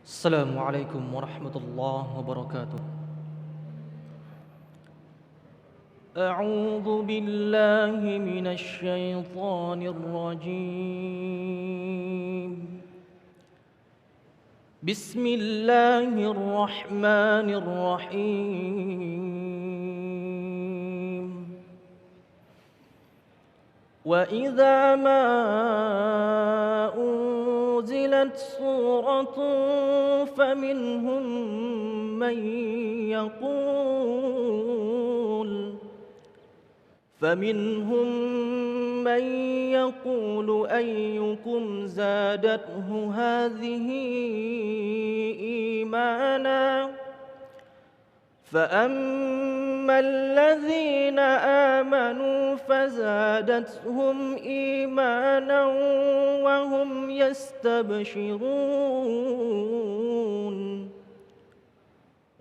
السلام عليكم ورحمة الله وبركاته. أعوذ بالله من الشيطان الرجيم. بسم الله الرحمن الرحيم. وإذا ما أنزلت سورة فمنهم من يقول فمنهم من يقول أيكم زادته هذه إيمانا فأما الذين آمنوا فزادتهم إيمانا وهم يستبشرون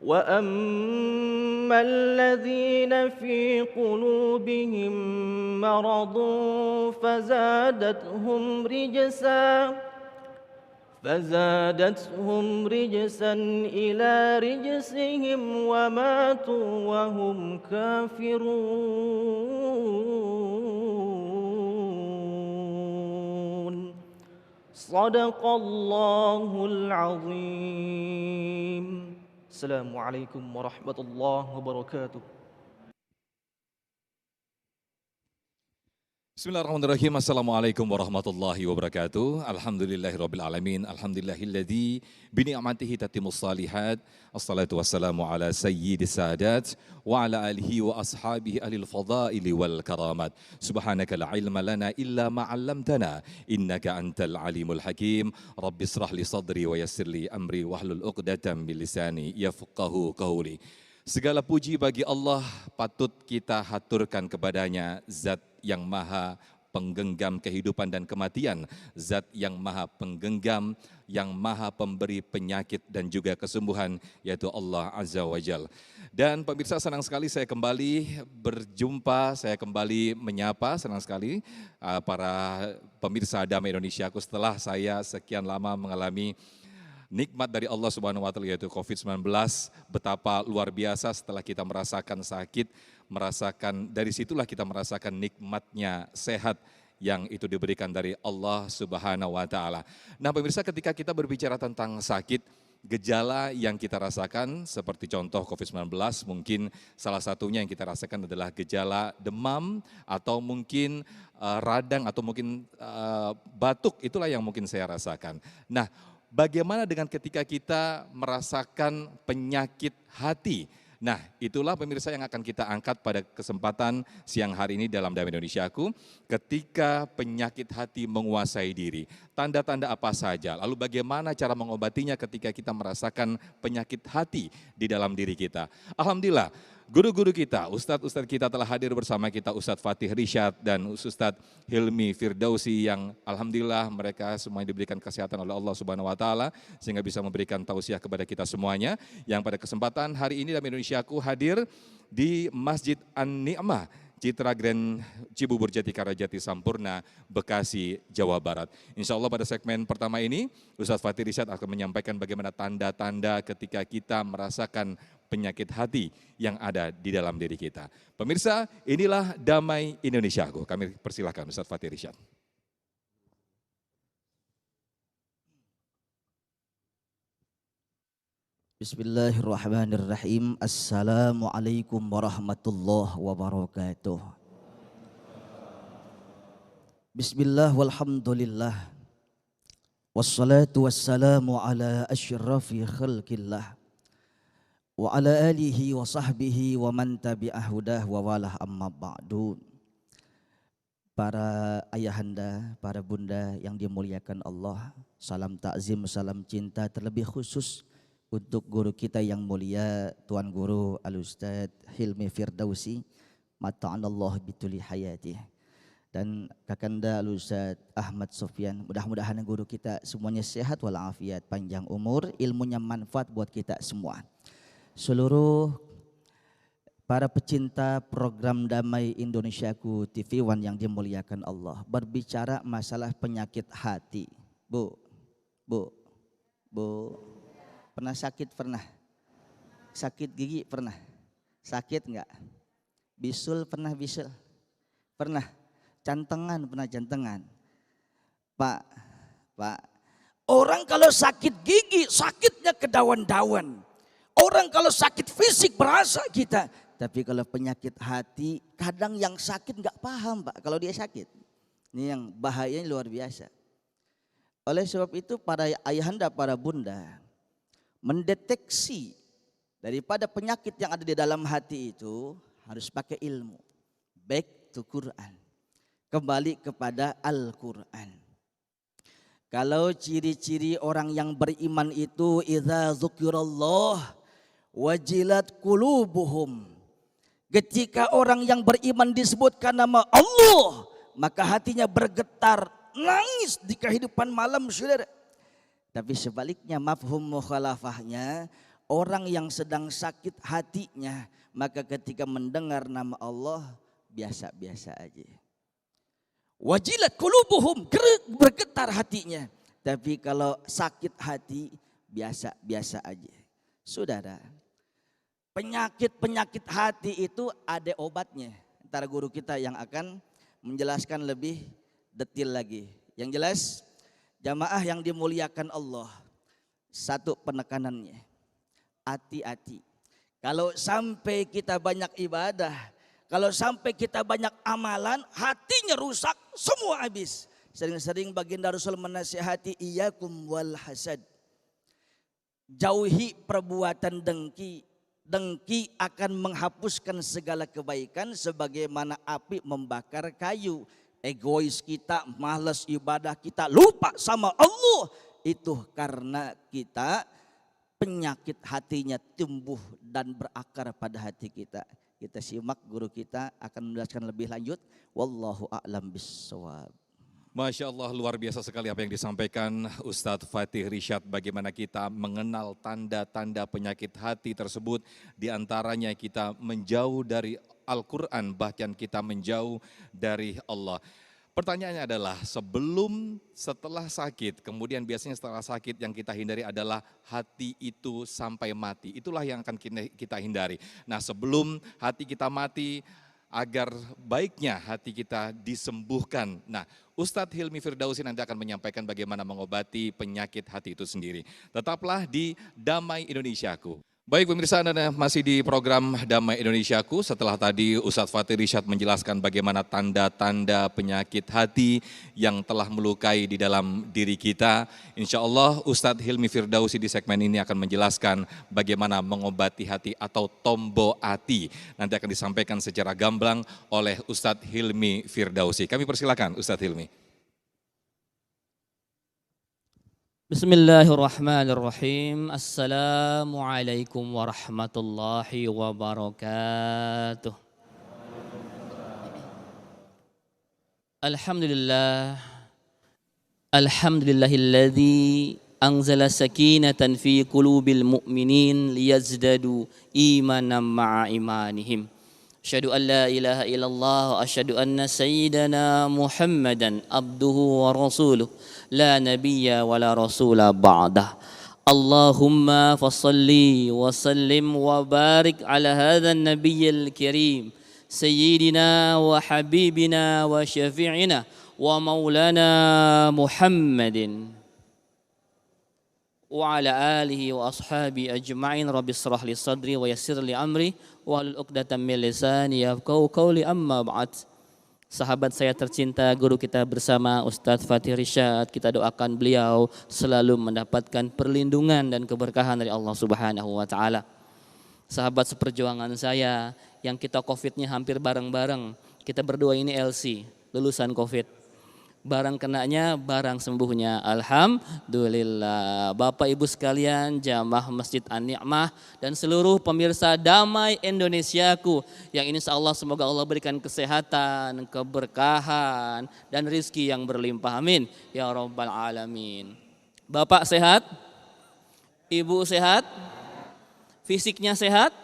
وأما الذين في قلوبهم مرض فزادتهم رجسا إلى رجسهم وماتوا وهم كافرون. صدق الله العظيم. السلام عليكم ورحمة الله وبركاته. Bismillahirrahmanirrahim. Assalamualaikum warahmatullahi wabarakatuh. Alhamdulillahirrabbilalamin. Alhamdulillahilladzi bini'amatihi tatimus salihat. Assalatu wassalamu ala sayyidis sadat wa ala alihi wa ashabihi ahlil fadaili wal karamat. Subhanaka la ilma lana illa ma'allamtana. Innaka antal alimul hakim. Rabbi israh li sadri wa yassir li amri wahlul uqdatam min lisani yafqahu qawli. Segala puji bagi Allah patut kita haturkan kepadanya, zat yang maha penggenggam kehidupan dan kematian, zat yang maha penggenggam, yang maha pemberi penyakit dan juga kesembuhan, yaitu Allah Azza wa Jal. Dan pemirsa, senang sekali saya kembali berjumpa, saya kembali menyapa, senang sekali para pemirsa Damai Indonesiaku setelah saya sekian lama mengalami nikmat dari Allah Subhanahu wa taala yaitu COVID-19, betapa luar biasa setelah kita merasakan sakit, dari situlah kita merasakan nikmatnya sehat yang itu diberikan dari Allah Subhanahu wa taala. Nah, pemirsa, ketika kita berbicara tentang sakit, gejala yang kita rasakan seperti contoh COVID-19, mungkin salah satunya yang kita rasakan adalah gejala demam atau mungkin radang atau mungkin batuk, itulah yang mungkin saya rasakan. Nah, bagaimana dengan ketika kita merasakan penyakit hati? Nah, itulah pemirsa yang akan kita angkat pada kesempatan siang hari ini dalam Damai Indonesiaku. Ketika penyakit hati menguasai diri, tanda-tanda apa saja? Lalu bagaimana cara mengobatinya ketika kita merasakan penyakit hati di dalam diri kita? Alhamdulillah, guru-guru kita, ustadz-ustadz kita telah hadir bersama kita, Ustadz Fatih Rishad dan Ustadz Hilmi Firdausi, yang alhamdulillah mereka semuanya diberikan kesehatan oleh Allah Subhanahu wa taala sehingga bisa memberikan tausiah kepada kita semuanya, yang pada kesempatan hari ini Damai Indonesiaku hadir di Masjid An-Ni'mah Citra Grand Cibubur Jatikara Jati Sampurna, Bekasi, Jawa Barat. Insya Allah pada segmen pertama ini Ustadz Fatih Rishad akan menyampaikan bagaimana tanda-tanda ketika kita merasakan penyakit hati yang ada di dalam diri kita. Pemirsa, inilah Damai Indonesiaku. Kami persilahkan Ustadz Fatih Rishad. Bismillahirrahmanirrahim. Assalamualaikum warahmatullahi wabarakatuh. Bismillah walhamdulillah. Wassalatu wassalamu ala asyrafi khalqillah. Wa ala alihi wa sahbihi wa man tabi'ahudah wa walah amma ba'du. Para ayahanda, para bunda yang dimuliakan Allah, salam takzim, salam cinta terlebih khusus untuk guru kita yang mulia, Tuan Guru Al-Ustadz Hilmi Firdausi, mata'anallah bituli hayatih. Dan Kakanda Al-Ustadz Ahmad Sofyan, mudah-mudahan guru kita semuanya sehat walafiat, panjang umur, ilmunya manfaat buat kita semua. Seluruh para pecinta program Damai Indonesiaku TV One yang dimuliakan Allah, berbicara masalah penyakit hati. Bu, Pernah sakit? Pernah. Sakit gigi? Pernah. Sakit enggak? Bisul? Pernah bisul? Pernah. Cantengan? Pernah cantengan? Pak, orang kalau sakit gigi, sakitnya kedawan-dawan. Orang kalau sakit fisik berasa kita. Tapi kalau penyakit hati, kadang yang sakit enggak paham Pak kalau dia sakit. Ini yang bahayanya luar biasa. Oleh sebab itu para ayahanda, para bunda, mendeteksi daripada penyakit yang ada di dalam hati itu harus pakai ilmu. Back to Quran. Kembali kepada Al-Quran. Kalau ciri-ciri orang yang beriman itu idza dzukirallah wajilat qulubuhum. Ketika orang yang beriman disebutkan nama Allah, maka hatinya bergetar, nangis di kehidupan malam, saudara. Tapi sebaliknya mafhum mukhalafahnya, orang yang sedang sakit hatinya, maka ketika mendengar nama Allah biasa-biasa aja. Wajilat qulubuhum, bergetar hatinya. Tapi kalau sakit hati biasa-biasa aja. Saudara, penyakit-penyakit hati itu ada obatnya. Antara guru kita yang akan menjelaskan lebih detail lagi. Yang jelas, jamaah yang dimuliakan Allah, satu penekanannya, hati-hati. Kalau sampai kita banyak ibadah, kalau sampai kita banyak amalan, hatinya rusak, semua habis. Sering-sering baginda Rasul menasihati, iyyakum wal hasad. Jauhi perbuatan dengki. Dengki akan menghapuskan segala kebaikan sebagaimana api membakar kayu. Egois kita, malas ibadah kita, lupa sama Allah. Itu karena kita penyakit hatinya tumbuh dan berakar pada hati kita. Kita simak guru kita akan menjelaskan lebih lanjut. Wallahu a'lam bissawab. Masya Allah, luar biasa sekali apa yang disampaikan Ustadz Fatih Rishad. Bagaimana kita mengenal tanda-tanda penyakit hati tersebut. Di antaranya kita menjauh dari Al-Quran, bahkan kita menjauh dari Allah. Pertanyaannya adalah setelah sakit, kemudian biasanya setelah sakit yang kita hindari adalah hati itu sampai mati. Itulah yang akan kita hindari. Nah, sebelum hati kita mati, agar baiknya hati kita disembuhkan. Nah, Ustadz Hilmi Firdausi nanti akan menyampaikan bagaimana mengobati penyakit hati itu sendiri. Tetaplah di Damai Indonesiaku. Baik pemirsa, Anda masih di program Damai Indonesiaku. Setelah tadi Ustadz Fatih Rishad menjelaskan bagaimana tanda-tanda penyakit hati yang telah melukai di dalam diri kita. Insya Allah Ustadz Hilmi Firdausi di segmen ini akan menjelaskan bagaimana mengobati hati atau tombo hati. Nanti akan disampaikan secara gamblang oleh Ustadz Hilmi Firdausi. Kami persilakan Ustadz Hilmi. Bismillahirrahmanirrahim. Assalamualaikum warahmatullahi wabarakatuh. Alhamdulillah. Alhamdulillahilladzi anzala sakinatan fi qulubil mu'minin liyazdadu imanan ma'a imanihim. Asyhadu an la ilaha illallah wa asyhadu anna sayyidana Muhammadan abduhu wa rasuluh la nabiyya wa la rasula ba'dah. Allahumma fasalli wa sallim wa barik ala hadha an-nabiyyil karim sayyidina wa habibina wa syafi'ina wa maulana Muhammadin wa ala alihi wa ashabi ajma'in. Rabbi shrah li sadri wa yassir li amri wa hlul 'uqdatam min lisani yafqahu qawli, amma ba'd. Sahabat saya tercinta, guru kita bersama Ustadz Fatih Rishad, kita doakan beliau selalu mendapatkan perlindungan dan keberkahan dari Allah Subhanahu wa taala. Sahabat seperjuangan saya yang kita Covid-nya hampir bareng-bareng, kita berdua ini LC, lulusan Covid. Barang kenanya, barang sembuhnya. Alhamdulillah. Bapak Ibu sekalian, jamaah Masjid An-Ni'mah dan seluruh pemirsa Damai Indonesiaku yang insya Allah semoga Allah berikan kesehatan, keberkahan dan rizki yang berlimpah. Amin ya Rabbal Alamin. Bapak sehat? Ibu sehat? Fisiknya sehat?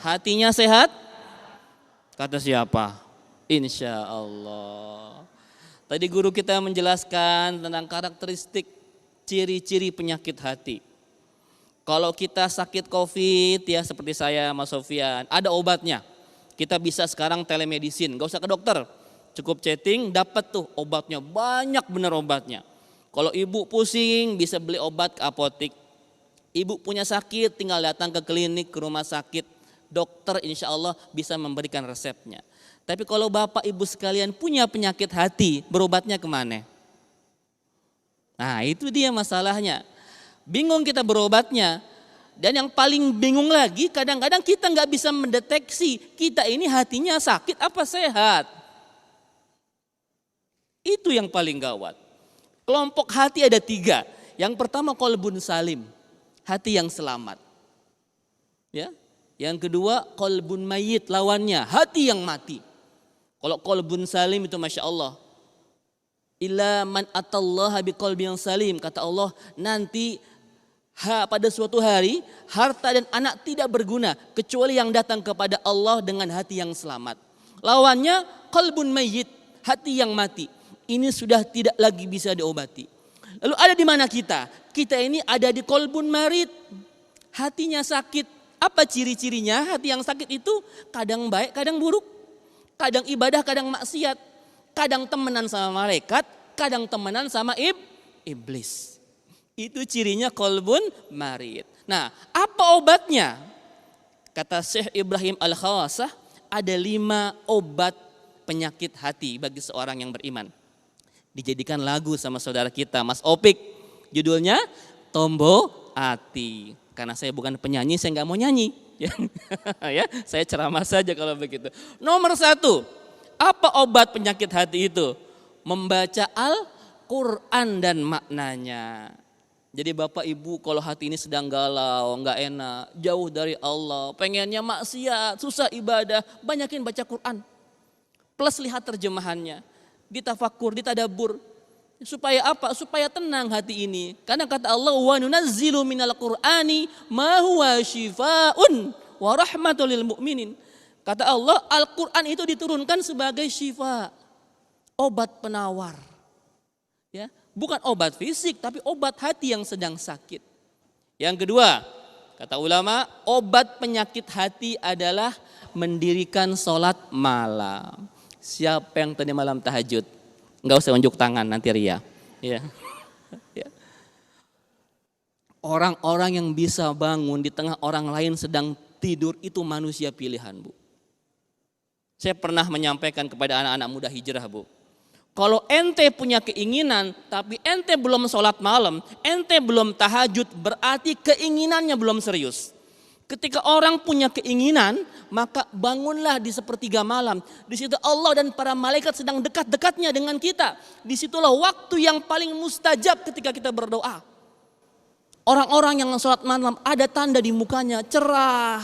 Hatinya sehat? Kata siapa? Insya Allah. Tadi guru kita menjelaskan tentang karakteristik ciri-ciri penyakit hati. Kalau kita sakit COVID ya seperti saya Mas Sofyan, ada obatnya. Kita bisa sekarang telemedicine, gak usah ke dokter. Cukup chatting, dapat tuh obatnya, banyak bener obatnya. Kalau ibu pusing bisa beli obat ke apotik. Ibu punya sakit tinggal datang ke klinik, ke rumah sakit. Dokter insya Allah bisa memberikan resepnya. Tapi kalau bapak ibu sekalian punya penyakit hati, berobatnya kemana? Nah itu dia masalahnya. Bingung kita berobatnya. Dan yang paling bingung lagi kadang-kadang kita nggak bisa mendeteksi kita ini hatinya sakit apa sehat. Itu yang paling gawat. Kelompok hati ada 3. Yang pertama qalbun salim, hati yang selamat. Ya. Yang kedua qalbun mayyit, lawannya hati yang mati. Kalau qalbun salim itu Masya Allah. Illa man atallaha biqalbin salim, kata Allah, nanti pada suatu hari harta dan anak tidak berguna kecuali yang datang kepada Allah dengan hati yang selamat. Lawannya qalbun mayyit, hati yang mati. Ini sudah tidak lagi bisa diobati. Lalu ada di mana kita? Kita ini ada di qalbun marid, hatinya sakit. Apa ciri-cirinya? Hati yang sakit itu kadang baik, kadang buruk. Kadang ibadah, kadang maksiat. Kadang temenan sama malaikat, kadang temenan sama iblis. Itu cirinya qalbun marid. Nah, apa obatnya? Kata Syekh Ibrahim Al-Khawasah, ada 5 obat penyakit hati bagi seorang yang beriman. Dijadikan lagu sama saudara kita, Mas Opik. Judulnya Tombo Hati. Karena saya bukan penyanyi, saya nggak mau nyanyi. Ya, saya ceramah saja kalau begitu. Nomor 1, apa obat penyakit hati itu? Membaca Al-Quran dan maknanya. Jadi bapak ibu kalau hati ini sedang galau, nggak enak, jauh dari Allah, pengennya maksiat, susah ibadah, banyakin baca Quran. Plus lihat terjemahannya, ditafakkur, ditadabur. Supaya apa? Supaya tenang hati ini. Karena kata Allah, wa nunazzilu minal Qur'ani ma huwa syifaa'un wa rahmatul lil mu'minin. Kata Allah, Al-Quran itu diturunkan sebagai syifa, obat penawar. Ya, bukan obat fisik, tapi obat hati yang sedang sakit. Yang kedua, kata ulama, obat penyakit hati adalah mendirikan sholat malam. Siapa yang tadi malam tahajud? Enggak usah unjuk tangan, nanti ria. Ya. Ya. Orang-orang yang bisa bangun di tengah orang lain sedang tidur itu manusia pilihan, Bu. Saya pernah menyampaikan kepada anak-anak muda hijrah, Bu. Kalau ente punya keinginan, tapi ente belum sholat malam, ente belum tahajud, berarti keinginannya belum serius. Ketika orang punya keinginan, maka bangunlah di sepertiga malam. Di situ Allah dan para malaikat sedang dekat-dekatnya dengan kita. Disitulah waktu yang paling mustajab ketika kita berdoa. Orang-orang yang sholat malam ada tanda di mukanya, cerah,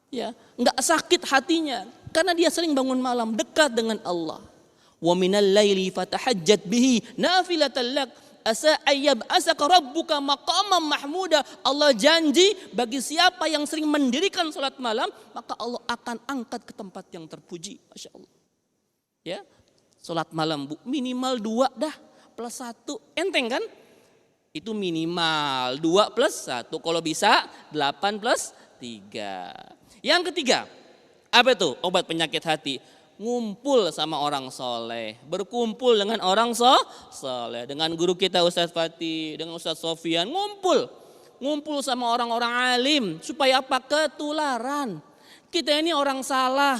ya, nggak sakit hatinya, karena dia sering bangun malam dekat dengan Allah. Wa minal laili fatahajjat bihi nafilatan lak asa ayyab asaka rabbuka maqaman mahmuda. Allah janji bagi siapa yang sering mendirikan salat malam, maka Allah akan angkat ke tempat yang terpuji. Masya Allah. Ya, salat malam, Bu, minimal 2 dah plus 1. Enteng kan? Itu minimal 2 plus 1. Kalau bisa 8 plus 3. Yang ketiga, apa itu obat penyakit hati? Ngumpul sama orang soleh, berkumpul dengan orang soleh, dengan guru kita Ustadz Fatih, dengan Ustadz Sofyan, ngumpul sama orang-orang alim, supaya apa? Ketularan. Kita ini orang salah,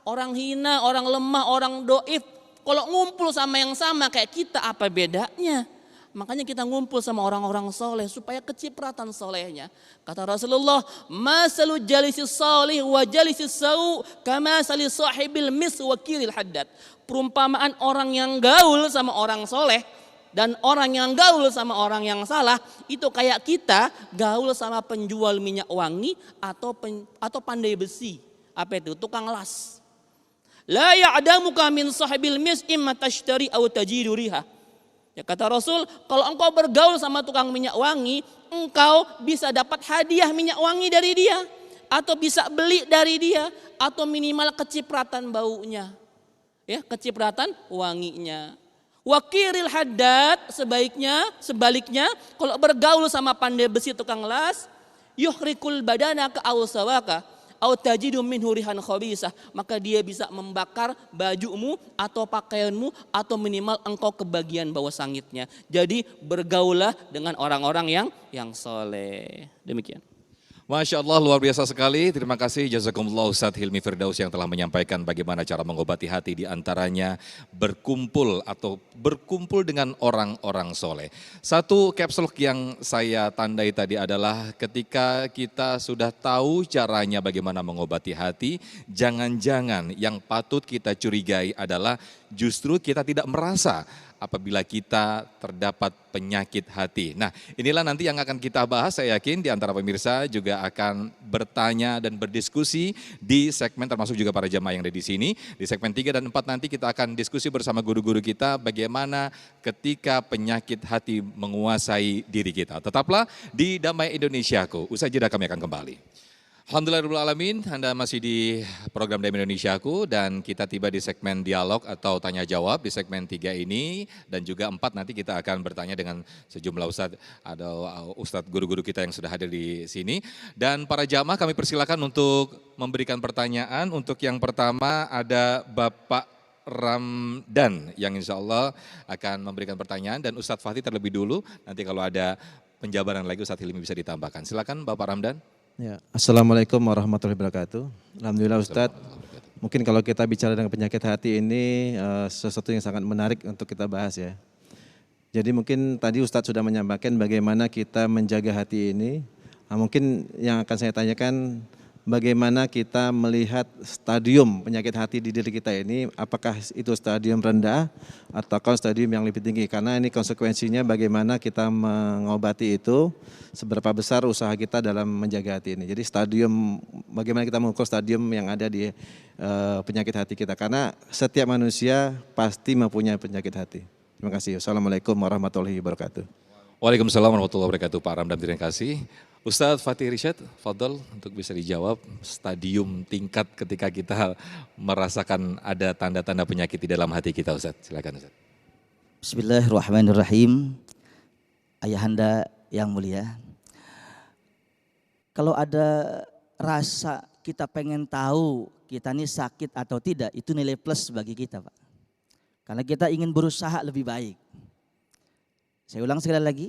orang hina, orang lemah, orang doif. Kalau ngumpul sama yang sama kayak kita, apa bedanya? Makanya kita ngumpul sama orang-orang soleh supaya kecipratan solehnya. Kata Rasulullah, masalu jalisis soleh wa jalisis sau kama sali sahibil mis wa kiril haddad. Perumpamaan orang yang gaul sama orang soleh dan orang yang gaul sama orang yang salah itu kayak kita gaul sama penjual minyak wangi atau pandai besi. Apa itu? Tukang las. La ya'damuka min sahibil mis imma tashtari aw tajidu riha. Ya, kata Rasul, kalau engkau bergaul sama tukang minyak wangi, engkau bisa dapat hadiah minyak wangi dari dia, atau bisa beli dari dia, atau minimal kecipratan baunya, ya, kecipratan wanginya. Wakiril haddad, sebaliknya, kalau bergaul sama pandai besi tukang las, yuhrikul badana ka awsawaka au tajidu minhu rihan khabisah, maka dia bisa membakar bajumu atau pakaianmu atau minimal engkau kebagian bawah sangitnya. Jadi bergaulah dengan orang-orang yang soleh. Demikian. Masya Allah, luar biasa sekali. Terima kasih jazakumullah Ustadz Hilmi Firdaus yang telah menyampaikan bagaimana cara mengobati hati, di antaranya berkumpul atau berkumpul dengan orang-orang soleh. Satu caps lock yang saya tandai tadi adalah ketika kita sudah tahu caranya bagaimana mengobati hati, jangan-jangan yang patut kita curigai adalah justru kita tidak merasa apabila kita terdapat penyakit hati. Nah, inilah nanti yang akan kita bahas, saya yakin di antara pemirsa juga akan bertanya dan berdiskusi di segmen, termasuk juga para jamaah yang ada di sini. Di segmen 3 dan 4 nanti kita akan diskusi bersama guru-guru kita bagaimana ketika penyakit hati menguasai diri kita. Tetaplah di Damai Indonesiaku, usai jeda kami akan kembali. Alhamdulillahirrahmanirrahim, Anda masih di program Damai Indonesiaku dan kita tiba di segmen dialog atau tanya jawab di segmen 3 ini, dan juga 4 nanti kita akan bertanya dengan sejumlah ustadz atau ustadz guru-guru kita yang sudah hadir di sini. Dan para jamaah kami persilakan untuk memberikan pertanyaan. Untuk yang pertama ada Bapak Ramdan yang insya Allah akan memberikan pertanyaan, dan Ustadz Fatih terlebih dulu, nanti kalau ada penjabaran lagi Ustadz Hilmi bisa ditambahkan. Silakan Bapak Ramdan. Ya, Assalamualaikum warahmatullahi wabarakatuh. Alhamdulillah Ustadz, mungkin kalau kita bicara dengan penyakit hati ini sesuatu yang sangat menarik untuk kita bahas ya. Jadi mungkin tadi Ustadz sudah menyampaikan bagaimana kita menjaga hati ini. Nah, mungkin yang akan saya tanyakan, bagaimana kita melihat stadium penyakit hati di diri kita ini, apakah itu stadium rendah atau stadium yang lebih tinggi, karena ini konsekuensinya bagaimana kita mengobati itu, seberapa besar usaha kita dalam menjaga hati ini. Jadi stadium, bagaimana kita mengukur stadium yang ada di penyakit hati kita, karena setiap manusia pasti mempunyai penyakit hati. Terima kasih. Assalamualaikum warahmatullahi wabarakatuh. Waalaikumsalam warahmatullahi wabarakatuh Pak Ramdan, terima kasih. Ustadz Fatih Rishad, fadol untuk bisa dijawab stadium tingkat ketika kita merasakan ada tanda-tanda penyakit di dalam hati kita, Ustadz. Silakan Ustadz. Bismillahirrahmanirrahim. Ayahanda yang mulia, kalau ada rasa kita pengen tahu kita ini sakit atau tidak, itu nilai plus bagi kita Pak. Karena kita ingin berusaha lebih baik. Saya ulang sekali lagi,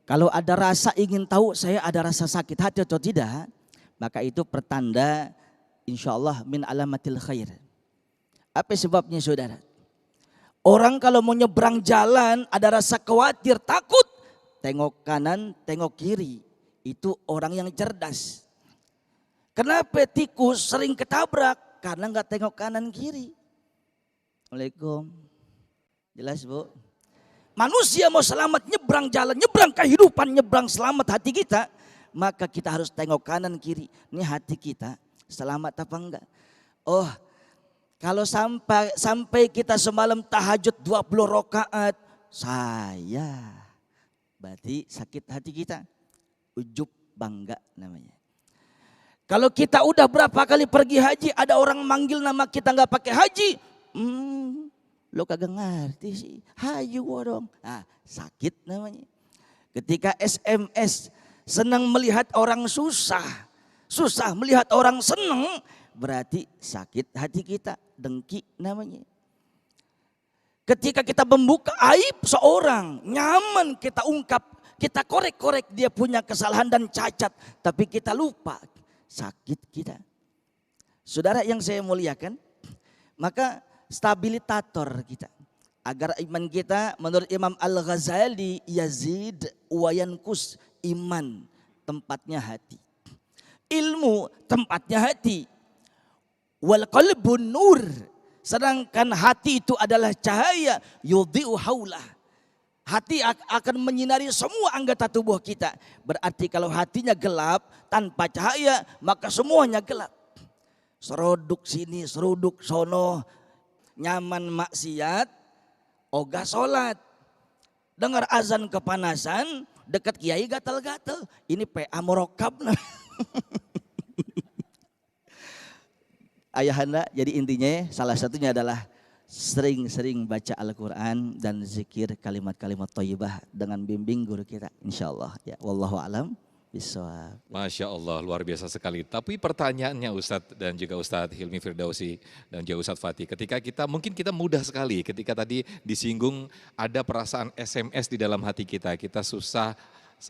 kalau ada rasa ingin tahu saya ada rasa sakit hati atau tidak, maka itu pertanda insya Allah min alamatil khair. Apa sebabnya saudara? Orang kalau mau nyebrang jalan ada rasa khawatir, takut, tengok kanan, tengok kiri. Itu orang yang cerdas. Kenapa tikus sering ketabrak? Karena nggak tengok kanan kiri. Assalamualaikum. Jelas Bu? Manusia mau selamat nyebrang jalan, nyebrang kehidupan, nyebrang selamat hati kita, maka kita harus tengok kanan kiri. Ini hati kita selamat apa enggak? Oh, kalau sampai kita semalam tahajud 20 rakaat, berarti sakit hati kita. Ujub, bangga namanya. Kalau kita udah berapa kali pergi haji, ada orang manggil nama kita nggak pakai haji, lo kagak ngerti sih, hayu dong. Nah, sakit namanya. Ketika SMS, senang melihat orang susah, susah melihat orang senang, berarti sakit hati kita, dengki namanya. Ketika kita membuka aib seorang, nyaman kita ungkap, kita korek-korek dia punya kesalahan dan cacat, tapi kita lupa, sakit kita. Saudara yang saya muliakan, maka stabilitator kita agar iman kita menurut Imam Al-Ghazali, yazid wa yanqus, iman tempatnya hati, ilmu tempatnya hati, wal qalbun nur, sedangkan hati itu adalah cahaya, yudhi'u haulah, hati akan menyinari semua anggota tubuh kita. Berarti kalau hatinya gelap tanpa cahaya, maka semuanya gelap. Seruduk sini, seruduk sono, nyaman maksiat, ogah sholat, dengar azan kepanasan, dekat kiai gatal-gatal. Ini PA merokap. Ayahanda, jadi intinya salah satunya adalah sering-sering baca Al-Quran dan zikir kalimat-kalimat thayyibah dengan bimbing guru kita, insya Allah. Ya, wallahu alam. Bisawab. Masya Allah, luar biasa sekali. Tapi pertanyaannya Ustadz dan juga Ustadz Hilmi Firdausi dan juga Ustadz Fatih. Ketika mungkin kita mudah sekali ketika tadi disinggung ada perasaan SMS di dalam hati kita. Kita susah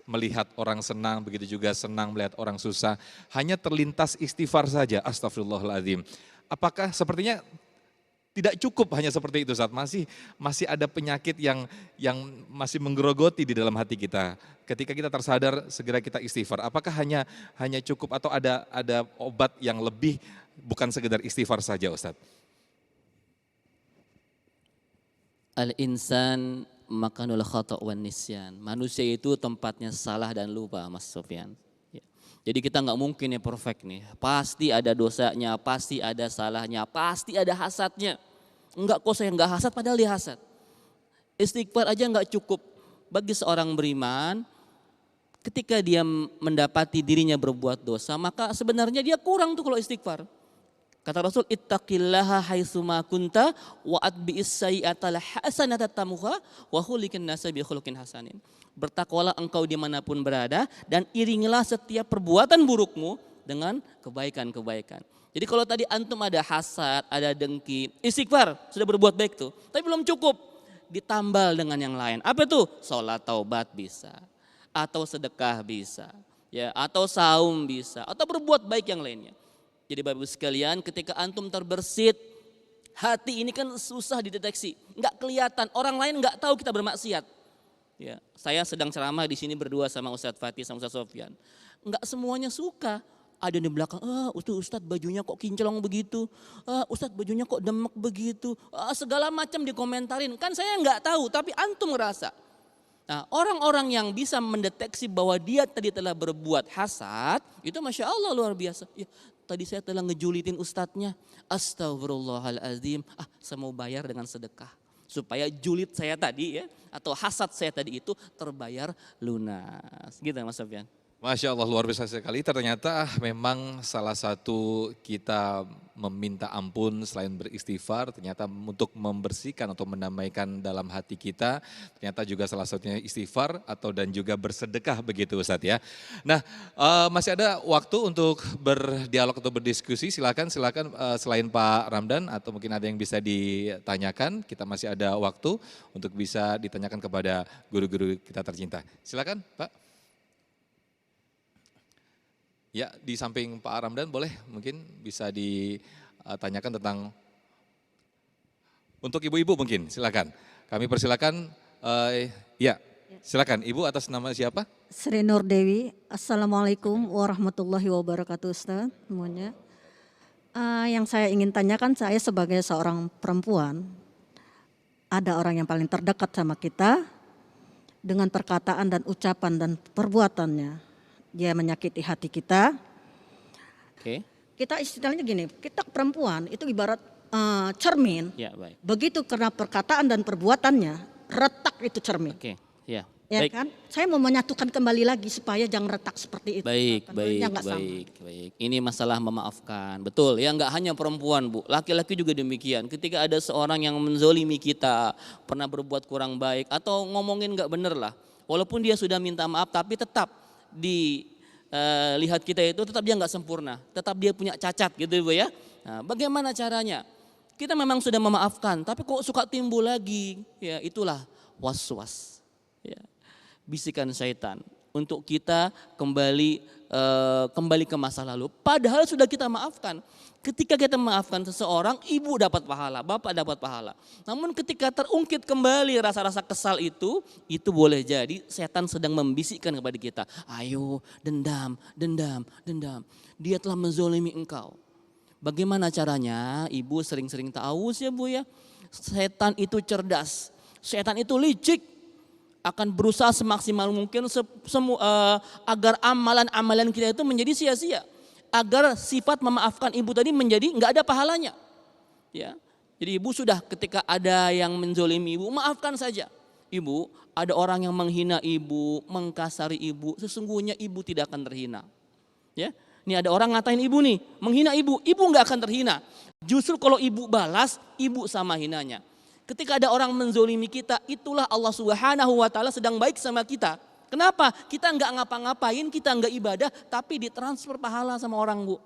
melihat orang senang, begitu juga senang melihat orang susah. Hanya terlintas istighfar saja, astagfirullahaladzim. Apakah sepertinya tidak cukup hanya seperti itu Ustaz, masih ada penyakit yang masih menggerogoti di dalam hati kita. Ketika kita tersadar segera kita istighfar. Apakah hanya cukup atau ada obat yang lebih bukan sekedar istighfar saja Ustaz? Al-insan makanul khata' wan nisyan. Manusia itu tempatnya salah dan lupa, Mas Sofyan. Ya. Jadi kita nggak mungkin ya perfect nih. Pasti ada dosanya, pasti ada salahnya, pasti ada hasadnya. Enggak kok saya nggak hasad padahal dia hasad. Istighfar aja nggak cukup bagi seorang beriman. Ketika dia mendapati dirinya berbuat dosa, maka sebenarnya dia kurang tuh kalau istighfar. Kata Rasul, ittaqillaha haitsuma kunta wa atbi'is sayyi'atal hasanata tamuha wa khuliqin nasa bi khuluqin hasanin. Bertakwalah engkau dimanapun berada dan iringilah setiap perbuatan burukmu dengan kebaikan-kebaikan. Jadi kalau tadi antum ada hasad, ada dengki, istighfar sudah berbuat baik tuh. Tapi belum cukup, ditambal dengan yang lain. Apa itu? Sholat taubat bisa, atau sedekah bisa, ya, atau saum bisa, atau berbuat baik yang lainnya. Jadi Bapak Ibu sekalian, ketika antum terbersit, hati ini kan susah dideteksi, nggak kelihatan, orang lain nggak tahu kita bermaksiat. Ya, saya sedang ceramah di sini berdua sama Ustadz Fatih sama Ustadz Sofyan. Nggak semuanya suka. Ada di belakang, Ustadz bajunya kok kinclong begitu, Ustadz bajunya kok demek begitu, segala macam dikomentarin. Kan saya nggak tahu, tapi antum ngerasa. Nah, orang-orang yang bisa mendeteksi bahwa dia tadi telah berbuat hasad, itu Masya Allah luar biasa. Ya, tadi saya telah ngejulitin ustadznya, astagfirullahaladzim, saya mau bayar dengan sedekah. Supaya julid saya tadi ya, atau hasad saya tadi itu terbayar lunas. Gitu Mas Sofyan. Masya Allah luar biasa sekali, ternyata memang salah satu kita meminta ampun selain beristighfar, ternyata untuk membersihkan atau mendamaikan dalam hati kita, ternyata juga salah satunya istighfar atau dan juga bersedekah begitu Ustadz ya. Nah masih ada waktu untuk berdialog atau berdiskusi, silakan selain Pak Ramdan atau mungkin ada yang bisa ditanyakan, kita masih ada waktu untuk bisa ditanyakan kepada guru-guru kita tercinta. Silakan Pak. Ya, di samping Pak Ramdan boleh mungkin bisa ditanyakan tentang, untuk ibu-ibu mungkin silakan. Kami persilakan, ya silakan Ibu atas nama siapa? Sri Nur Dewi. Assalamualaikum warahmatullahi wabarakatuh Ustaz semuanya. Yang saya ingin tanyakan, saya sebagai seorang perempuan, ada orang yang paling terdekat sama kita dengan perkataan dan ucapan dan perbuatannya. Dia menyakiti hati kita. Oke. Kita istilahnya gini, kita perempuan itu ibarat cermin. Ya, baik. Begitu karena perkataan dan perbuatannya, retak itu cermin. Oke, ya. Ya Baik. kan? Saya mau menyatukan kembali lagi supaya jangan retak seperti itu. Baik. Ini masalah memaafkan. Betul, ya nggak hanya perempuan Bu, laki-laki juga demikian. Ketika ada seorang yang menzolimi kita, pernah berbuat kurang baik atau ngomongin nggak bener lah. Walaupun dia sudah minta maaf tapi tetap dilihat kita itu tetap dia nggak sempurna, tetap dia punya cacat gitu Bu ya. Nah, bagaimana caranya? Kita memang sudah memaafkan, tapi kok suka timbul lagi? Ya itulah was-was, ya, bisikan syaitan untuk kita kembali ke masa lalu. Padahal sudah kita maafkan. Ketika kita memaafkan seseorang, ibu dapat pahala, bapak dapat pahala. Namun ketika terungkit kembali rasa-rasa kesal itu boleh jadi setan sedang membisikkan kepada kita. Ayo dendam. Dia telah menzolimi engkau. Bagaimana caranya? Ibu sering-sering tahu ya Bu ya. Setan itu cerdas, setan itu licik. Akan berusaha semaksimal mungkin agar amalan-amalan kita itu menjadi sia-sia. Agar sifat memaafkan ibu tadi menjadi nggak ada pahalanya. Ya, jadi ibu sudah ketika ada yang menzolimi ibu, maafkan saja. Ibu, ada orang yang menghina ibu, mengkasari ibu, sesungguhnya ibu tidak akan terhina. Ya, ini ada orang ngatain ibu nih, menghina ibu nggak akan terhina. Justru kalau ibu balas, ibu sama hinanya. Ketika ada orang menzolimi kita, itulah Allah Subhanahu wa Ta'ala sedang baik sama kita. Kenapa? Kita nggak ngapa-ngapain, kita nggak ibadah, tapi ditransfer pahala sama orang, Bu.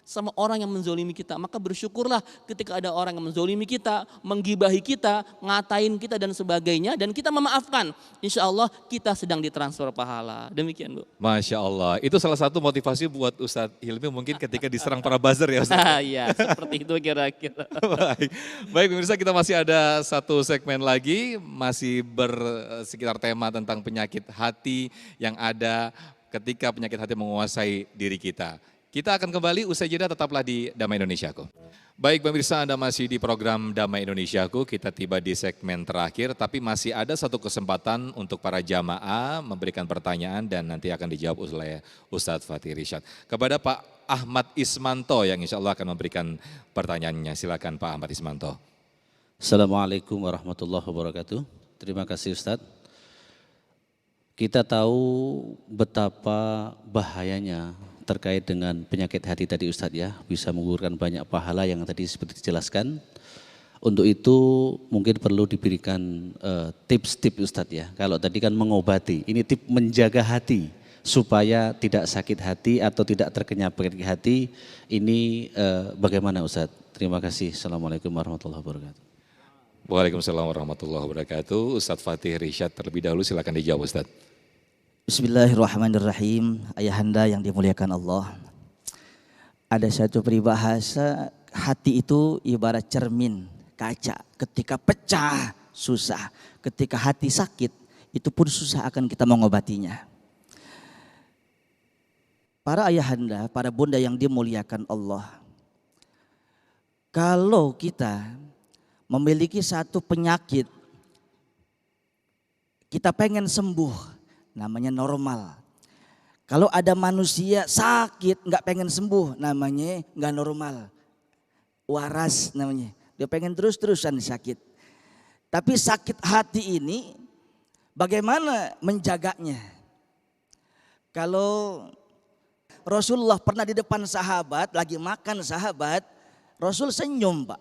Sama orang yang menzolimi kita. Maka bersyukurlah ketika ada orang yang menzolimi kita, menggibahi kita, ngatain kita dan sebagainya. Dan kita memaafkan. Insya Allah kita sedang ditransfer pahala. Demikian, Bu. Masya Allah, itu salah satu motivasi buat Ustadz Hilmi mungkin ketika diserang para buzzer ya Ustadz. Iya, seperti itu kira-kira. Baik, baik pemirsa, kita masih ada satu segmen lagi, masih bersekitar tema tentang penyakit hati yang ada ketika penyakit hati menguasai diri kita. Kita akan kembali usai jeda, tetaplah di Damai Indonesiaku. Baik pemirsa, Anda masih di program Damai Indonesiaku, kita tiba di segmen terakhir, tapi masih ada satu kesempatan untuk para jamaah memberikan pertanyaan dan nanti akan dijawab oleh Ustadz Fatih Irsyad. Kepada Pak Ahmad Ismanto yang insya Allah akan memberikan pertanyaannya, silakan Pak Ahmad Ismanto. Assalamualaikum warahmatullahi wabarakatuh. Terima kasih Ustadz. Kita tahu betapa bahayanya terkait dengan penyakit hati tadi Ustadz ya, bisa menggugurkan banyak pahala yang tadi seperti dijelaskan. Untuk itu mungkin perlu diberikan tips-tips Ustadz ya. Kalau tadi kan mengobati, ini tips menjaga hati supaya tidak sakit hati atau tidak terkena penyakit hati. Ini bagaimana Ustadz? Terima kasih. Assalamualaikum warahmatullahi wabarakatuh. Waalaikumsalam warahmatullahi wabarakatuh. Ustadz Fatih Irsyad terlebih dahulu, silakan dijawab Ustadz. Bismillahirrahmanirrahim. Ayahanda yang dimuliakan Allah. Ada satu peribahasa, hati itu ibarat cermin kaca. Ketika pecah susah, ketika hati sakit itu pun susah akan kita mengobatinya. Para ayahanda, para bunda yang dimuliakan Allah. Kalau kita memiliki satu penyakit, kita pengen sembuh, namanya normal. Kalau ada manusia sakit nggak pengen sembuh, namanya nggak normal. Waras namanya. Dia pengen terus-terusan sakit. Tapi sakit hati ini bagaimana menjaganya? Kalau Rasulullah pernah di depan sahabat, lagi makan sahabat, Rasul senyum Pak.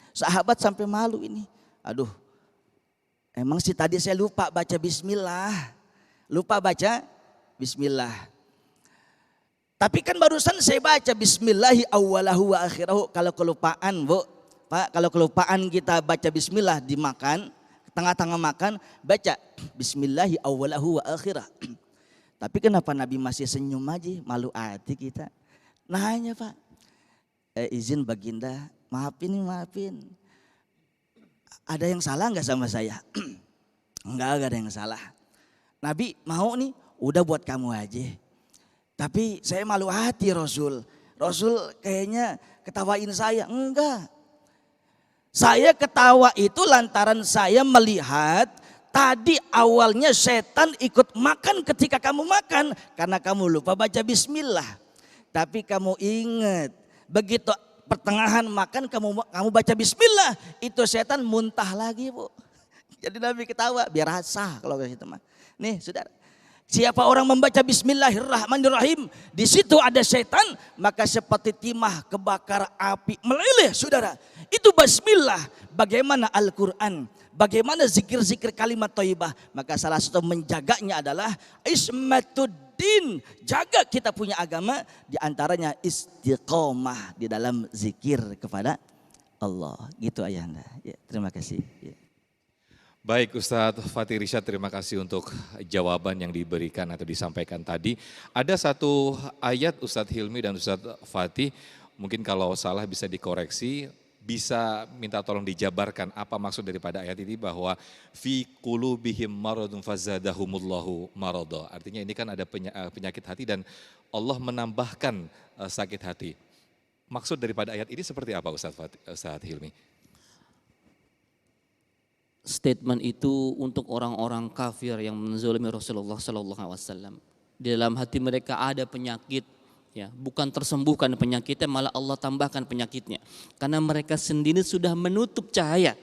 Sahabat sampai malu ini. Aduh, emang sih tadi saya lupa baca bismillah. Lupa baca bismillah. Tapi kan barusan saya baca bismillahi awwalahu wa akhirahu. Kalau kelupaan Bu, Pak, kalau kelupaan kita baca bismillah dimakan, tengah-tengah makan, baca bismillahi awwalahu wa akhirah. Tapi kenapa Nabi masih senyum aja, malu hati kita. Nanya Pak, izin baginda, maafin. Ada yang salah enggak sama saya? Enggak ada yang salah. Nabi mau nih, udah buat kamu aja. Tapi saya malu hati Rasul. Rasul kayaknya ketawain saya. Enggak. Saya ketawa itu lantaran saya melihat tadi awalnya setan ikut makan ketika kamu makan. Karena kamu lupa baca bismillah. Tapi kamu ingat, begitu pertengahan makan kamu baca bismillah. Itu setan muntah lagi Bu. Jadi Nabi ketawa, biar rasa kalau gitu mah. Nih saudara, siapa orang membaca bismillahirrahmanirrahim, di situ ada setan, maka seperti timah kebakar api meleleh saudara. Itu bismillah. Bagaimana Al-Quran, bagaimana zikir-zikir kalimat thayyibah. Maka salah satu menjaganya adalah ismatuddin. Jaga kita punya agama, diantaranya istiqomah di dalam zikir kepada Allah. Gitu ayahanda. Ya, terima kasih. Ya. Baik Ustadz Fatih Irsyad, terima kasih untuk jawaban yang diberikan atau disampaikan tadi. Ada satu ayat Ustadz Hilmi dan Ustadz Fatih, mungkin kalau salah bisa dikoreksi, bisa minta tolong dijabarkan apa maksud daripada ayat ini bahwa fi qulubihim maradun fazadahumullahu marada. Artinya ini kan ada penyakit hati dan Allah menambahkan sakit hati. Maksud daripada ayat ini seperti apa Ustadz Hilmi? Statement itu untuk orang-orang kafir yang menzalimi Rasulullah SAW. Di dalam hati mereka ada penyakit, ya, bukan tersembuhkan penyakitnya, malah Allah tambahkan penyakitnya. Karena mereka sendiri sudah menutup cahaya,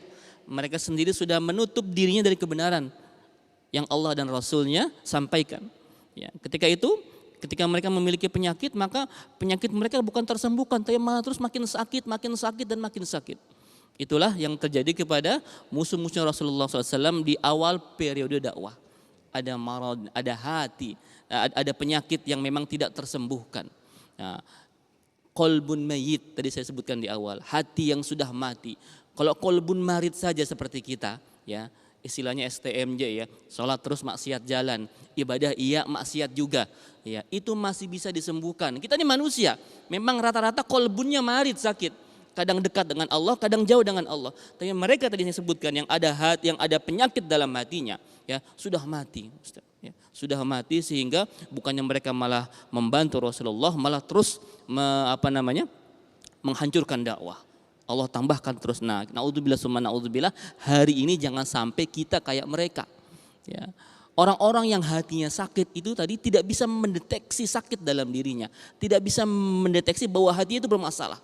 mereka sendiri sudah menutup dirinya dari kebenaran yang Allah dan Rasulnya sampaikan. Ya, ketika mereka memiliki penyakit, maka penyakit mereka bukan tersembuhkan, tapi malah terus makin sakit dan makin sakit. Itulah yang terjadi kepada musuh-musuh Rasulullah SAW di awal periode dakwah. ada marad, ada hati, ada penyakit yang memang tidak tersembuhkan. Nah, qalbun mayyit tadi saya sebutkan di awal, hati yang sudah mati. Kalau qalbun marid saja seperti kita, ya, istilahnya STMJ ya, sholat terus maksiat jalan, ibadah iya maksiat juga, ya, itu masih bisa disembuhkan. Kita ini manusia, memang rata-rata qalbunnya marid, sakit. Kadang dekat dengan Allah, kadang jauh dengan Allah. Tapi mereka tadi saya sebutkan yang ada hati, yang ada penyakit dalam hatinya, ya, sudah mati, Ustaz. Ya, sudah mati sehingga bukannya mereka malah membantu Rasulullah, malah terus menghancurkan dakwah. Allah tambahkan terus. Nah, naudzubillah summa naudzubillah, hari ini jangan sampai kita kayak mereka. Ya. Orang-orang yang hatinya sakit itu tadi tidak bisa mendeteksi sakit dalam dirinya, tidak bisa mendeteksi bahwa hatinya itu bermasalah.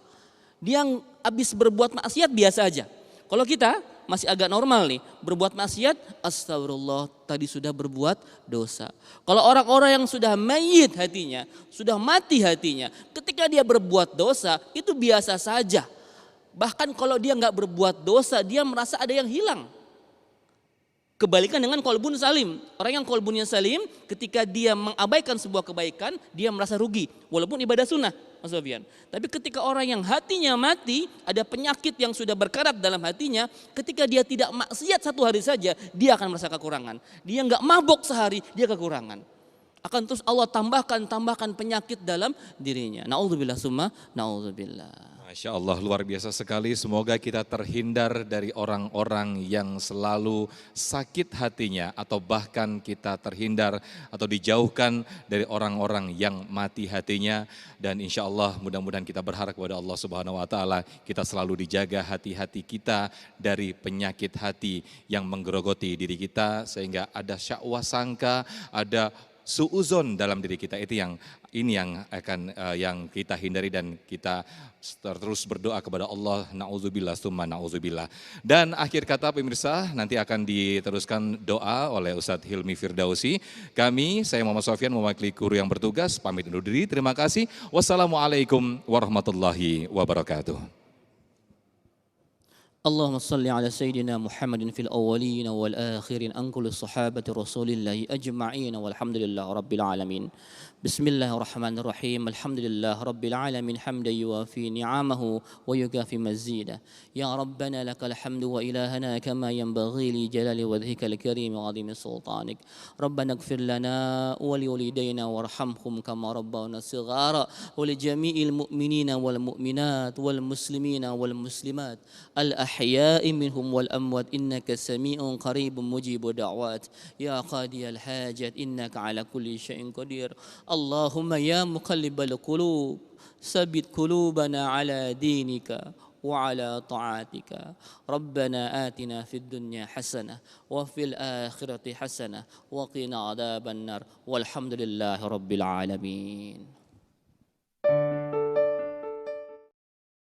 Dia yang habis berbuat maksiat biasa aja. Kalau kita masih agak normal nih, berbuat maksiat, astagfirullah, tadi sudah berbuat dosa. Kalau orang-orang yang sudah mayit hatinya, sudah mati hatinya, ketika dia berbuat dosa itu biasa saja. Bahkan kalau dia nggak berbuat dosa, dia merasa ada yang hilang. Kebalikan dengan qalbun salim. Orang yang qalbunnya salim, ketika dia mengabaikan sebuah kebaikan, dia merasa rugi. Walaupun ibadah sunnah, Mas Sofian. Tapi ketika orang yang hatinya mati, ada penyakit yang sudah berkarat dalam hatinya, ketika dia tidak maksiat satu hari saja, dia akan merasa kekurangan. Dia nggak mabok sehari, dia kekurangan. Akan terus Allah tambahkan penyakit dalam dirinya. Na'udzubillah summa na'udzubillah. Masya Allah, luar biasa sekali. Semoga kita terhindar dari orang-orang yang selalu sakit hatinya, atau bahkan kita terhindar atau dijauhkan dari orang-orang yang mati hatinya. Dan insya Allah mudah-mudahan kita berharap kepada Allah Subhanahu Wa Taala, kita selalu dijaga hati-hati kita dari penyakit hati yang menggerogoti diri kita, sehingga ada syakwa sangka, ada suuzon dalam diri kita. Itu yang akan yang kita hindari, dan kita terus berdoa kepada Allah, na'udzubillah summa na'udzubillah. Dan akhir kata pemirsa, nanti akan diteruskan doa oleh Ustadz Hilmi Firdausi. Saya Muhammad Sofyan mewakili guru yang bertugas, pamit undur diri. Terima kasih. Wassalamualaikum warahmatullahi wabarakatuh. اللهم صل على سيدنا محمد في الأولين والآخرين أنقل الصحابة رسول الله أجمعين والحمد لله رب العالمين. بسم الله الرحمن الرحيم. الحمد لله رب العالمين حمدا يوافي نعمه ويكافي مزيده. يا ربنا لك الحمد وإلهنا كما ينبغي لجلال وجهك الكريم وعظيم سلطانك. ربنا اغفر لنا ولوالدينا وارحمهم كما ربونا صغارا ولجميع المؤمنين والمؤمنات والمسلمين والمسلمات الأحياء منهم والأموات إنك سميع قريب مجيب دعوات. يا قاضي الحاجات إنك على كل شيء قدير. اللهم يا مقلب القلوب ثبت قلوبنا على دينك وعلى طاعتك. ربنا آتنا في الدنيا حسنة وفي الآخرة حسنة وقنا عذاب النار والحمد لله رب العالمين.